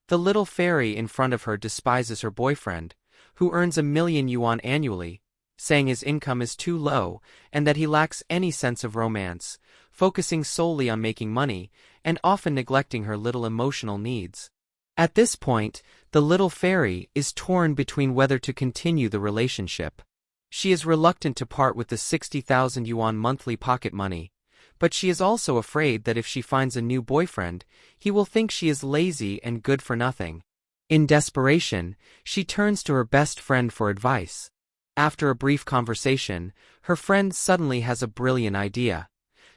The little fairy in front of her despises her boyfriend, who earns 1 million yuan annually, saying his income is too low and that he lacks any sense of romance, focusing solely on making money and often neglecting her little emotional needs. At this point, the little fairy is torn between whether to continue the relationship. She is reluctant to part with the 60,000 yuan monthly pocket money, but she is also afraid that if she finds a new boyfriend, he will think she is lazy and good for nothing. In desperation, she turns to her best friend for advice. After a brief conversation, her friend suddenly has a brilliant idea: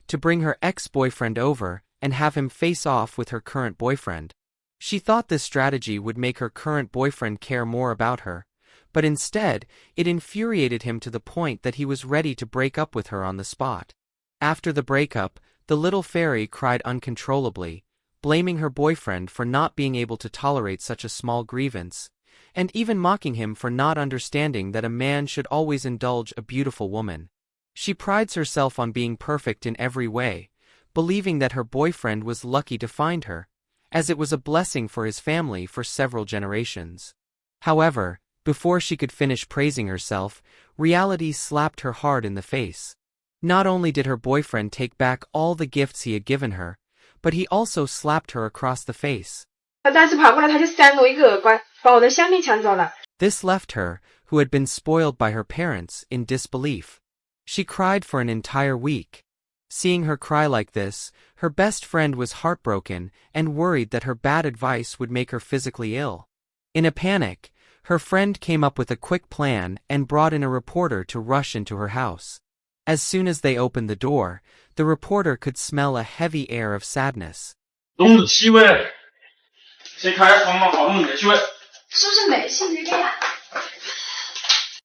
to bring her ex-boyfriend over and have him face off with her current boyfriend. She thought this strategy would make her current boyfriend care more about her, but instead, it infuriated him to the point that he was ready to break up with her on the spot. After the breakup, the little fairy cried uncontrollably, blaming her boyfriend for not being able to tolerate such a small grievance, and even mocking him for not understanding that a man should always indulge a beautiful woman. She prides herself on being perfect in every way, believing that her boyfriend was lucky to find her, as it was a blessing for his family for several generations. However, before she could finish praising herself, reality slapped her hard in the face. Not only did her boyfriend take back all the gifts he had given her, but he also slapped her across the face. This left her, who had been spoiled by her parents, in disbelief. She cried for an entire week. Seeing her cry like this, her best friend was heartbroken and worried that her bad advice would make her physically ill. In a panic, her friend came up with a quick plan and brought in a reporter to rush into her house. As soon as they opened the door, the reporter could smell a heavy air of sadness.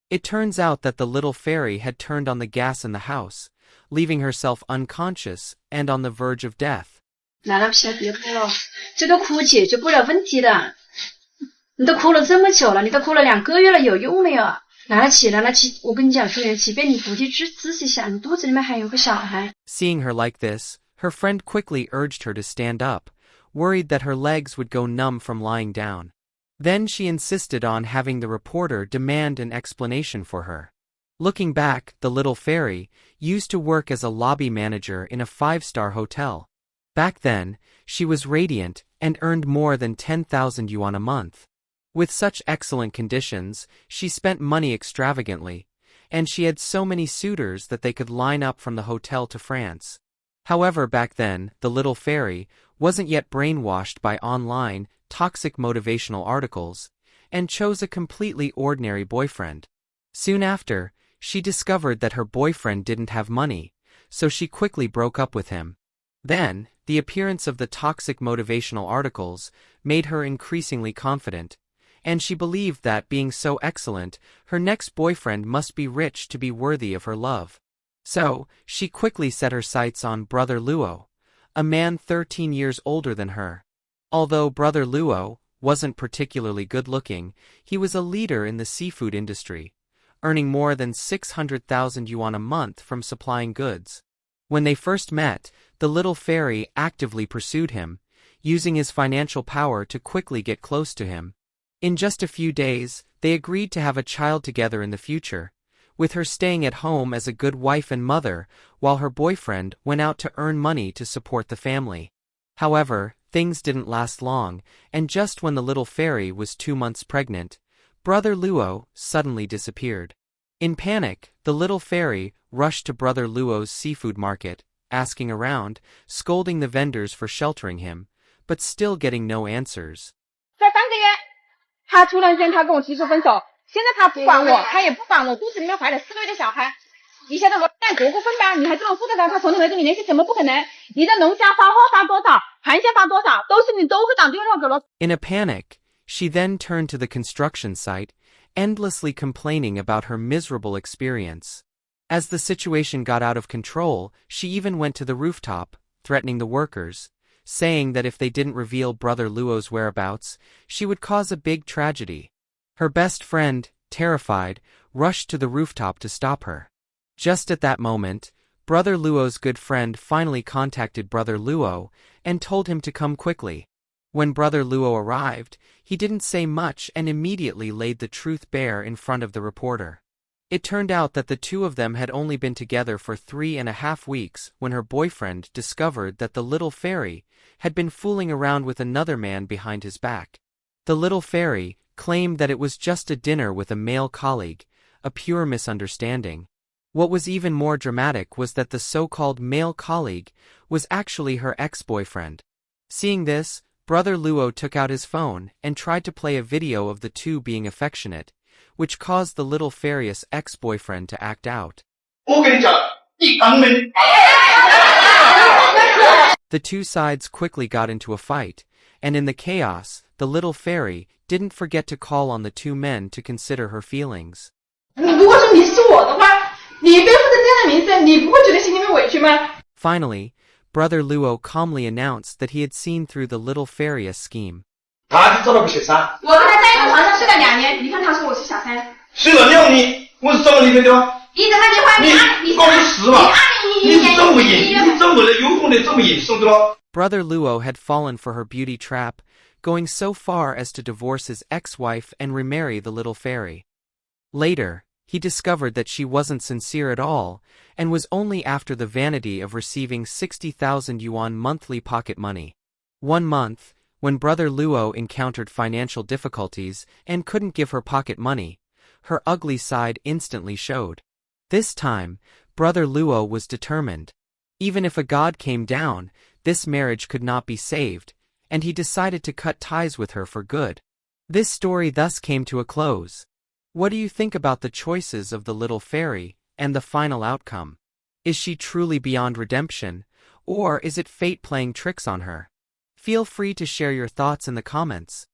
It turns out that the little fairy had turned on the gas in the house, leaving herself unconscious and on the verge of death. Seeing her like this, her friend quickly urged her to stand up, worried that her legs would go numb from lying down. Then she insisted on having the reporter demand an explanation for her. Looking back, the little fairy used to work as a lobby manager in a 5-star hotel. Back then, she was radiant and earned more than 10,000 yuan a month. With such excellent conditions, she spent money extravagantly, and she had so many suitors that they could line up from the hotel to France. However, back then, the little fairy wasn't yet brainwashed by online, toxic motivational articles, and chose a completely ordinary boyfriend. Soon after, she discovered that her boyfriend didn't have money, so she quickly broke up with him. Then, the appearance of the toxic motivational articles made her increasingly confident, and she believed that, being so excellent, her next boyfriend must be rich to be worthy of her love. So, she quickly set her sights on Brother Luo, a man 13 years older than her. Although Brother Luo wasn't particularly good-looking, he was a leader in the seafood industry, earning more than 600,000 yuan a month from supplying goods. When they first met, the little fairy actively pursued him, using his financial power to quickly get close to him. In just a few days, they agreed to have a child together in the future, with her staying at home as a good wife and mother, while her boyfriend went out to earn money to support the family. However, things didn't last long, and just when the little fairy was 2 months pregnant, Brother Luo suddenly disappeared. In panic, the little fairy rushed to Brother Luo's seafood market, asking around, scolding the vendors for sheltering him, but still getting no answers. 在3个月，他突然间他跟我提出分手，现在他不管我，他也不管我肚子里面怀了4个月的小孩。你现在罗蛋多过分吧？你还这么负责他，他从头来跟你联系，怎么不可能？你的龙虾发货发多少，螃蟹发多少，都是你都会打电话给罗。In a panic, she then turned to the construction site, endlessly complaining about her miserable experience. As the situation got out of control, she even went to the rooftop, threatening the workers, saying that if they didn't reveal Brother Luo's whereabouts, she would cause a big tragedy. Her best friend, terrified, rushed to the rooftop to stop her. Just at that moment, Brother Luo's good friend finally contacted Brother Luo and told him to come quickly. When Brother Luo arrived, he didn't say much and immediately laid the truth bare in front of the reporter. It turned out that the two of them had only been together for 3.5 weeks when her boyfriend discovered that the little fairy had been fooling around with another man behind his back. The little fairy claimed that it was just a dinner with a male colleague, a pure misunderstanding. What was even more dramatic was that the so-called male colleague was actually her ex-boyfriend. Seeing this, Brother Luo took out his phone and tried to play a video of the two being affectionate, which caused the little fairy's ex-boyfriend to act out. The two sides quickly got into a fight, and in the chaos, the little fairy didn't forget to call on the two men to consider her feelings. Finally, Brother Luo calmly announced that he had seen through the little fairy's scheme. Brother Luo had fallen for her beauty trap, going so far as to divorce his ex-wife and remarry the little fairy. Later, he discovered that she wasn't sincere at all, and was only after the vanity of receiving 60,000 yuan monthly pocket money. One month, when Brother Luo encountered financial difficulties and couldn't give her pocket money, her ugly side instantly showed. This time, Brother Luo was determined. Even if a god came down, this marriage could not be saved, and he decided to cut ties with her for good. This story thus came to a close. What do you think about the choices of the little fairy and the final outcome? Is she truly beyond redemption, or is it fate playing tricks on her? Feel free to share your thoughts in the comments.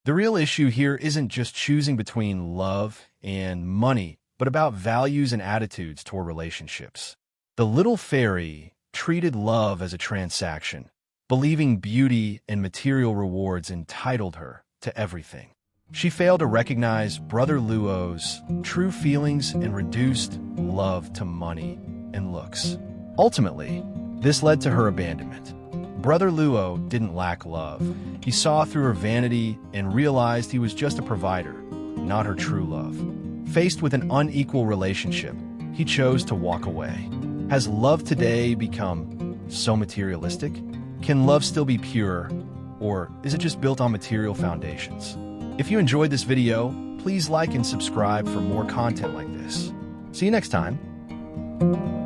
The real issue here isn't just choosing between love and money, but about values and attitudes toward relationships. The little fairy treated love as a transaction, believing beauty and material rewards entitled her to everything. She failed to recognize Brother Luo's true feelings and reduced love to money and looks. Ultimately, this led to her abandonment. Brother Luo didn't lack love. He saw through her vanity and realized he was just a provider, not her true love. Faced with an unequal relationship, he chose to walk away. Has love today become so materialistic? Can love still be pure, or is it just built on material foundations? If you enjoyed this video, please like and subscribe for more content like this. See you next time.